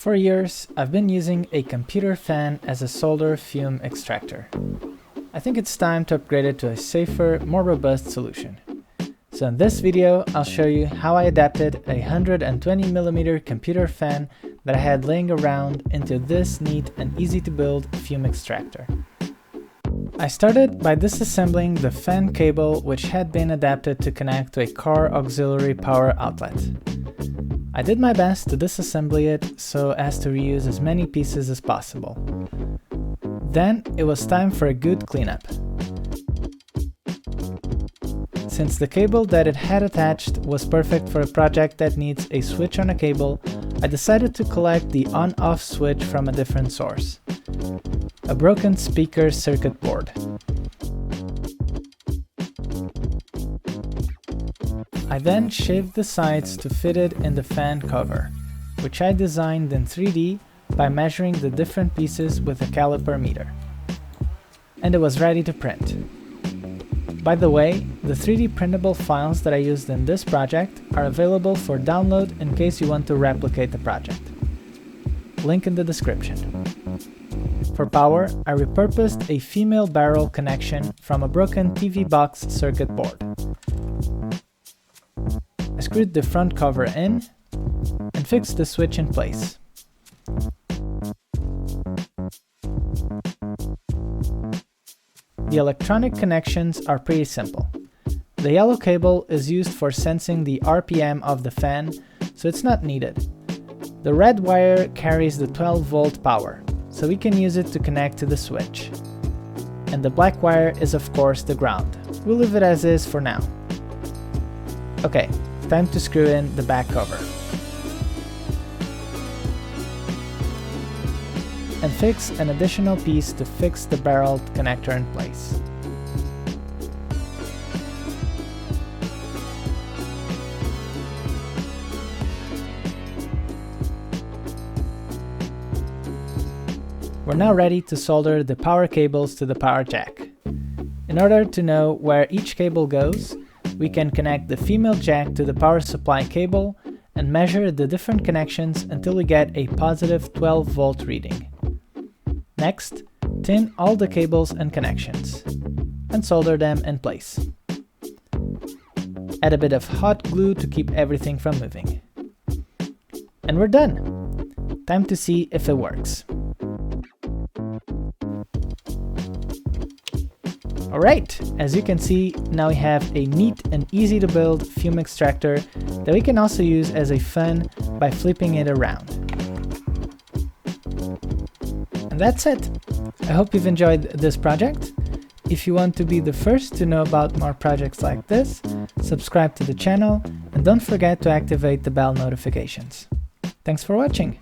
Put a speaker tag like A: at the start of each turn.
A: For years, I've been using a computer fan as a solder fume extractor. I think it's time to upgrade it to a safer, more robust solution. So in this video, I'll show you how I adapted a 120mm computer fan that I had laying around into this neat and easy to build fume extractor. I started by disassembling the fan cable, which had been adapted to connect to a car auxiliary power outlet. I did my best to disassemble it so as to reuse as many pieces as possible. Then it was time for a good cleanup. Since the cable that it had attached was perfect for a project that needs a switch on a cable, I decided to collect the on-off switch from a different source: a broken speaker circuit board. I then shaved the sides to fit it in the fan cover, which I designed in 3D by measuring the different pieces with a caliper meter. And it was ready to print. By the way, the 3D printable files that I used in this project are available for download in case you want to replicate the project. Link in the description. For power, I repurposed a female barrel connection from a broken TV box circuit board. I screwed the front cover in and fixed the switch in place. The electronic connections are pretty simple. The yellow cable is used for sensing the RPM of the fan, so it's not needed. The red wire carries the 12-volt power, so we can use it to connect to the switch. And the black wire is of course the ground. We'll leave it as is for now. Okay, time to screw in the back cover. And fix an additional piece to fix the barrel connector in place. We're now ready to solder the power cables to the power jack. In order to know where each cable goes, we can connect the female jack to the power supply cable and measure the different connections until we get a positive 12-volt reading. Next, tin all the cables and connections, and solder them in place. Add a bit of hot glue to keep everything from moving. And we're done! Time to see if it works. Alright, as you can see, now we have a neat and easy to build fume extractor that we can also use as a fan by flipping it around. And that's it! I hope you've enjoyed this project. If you want to be the first to know about more projects like this, subscribe to the channel and don't forget to activate the bell notifications. Thanks for watching!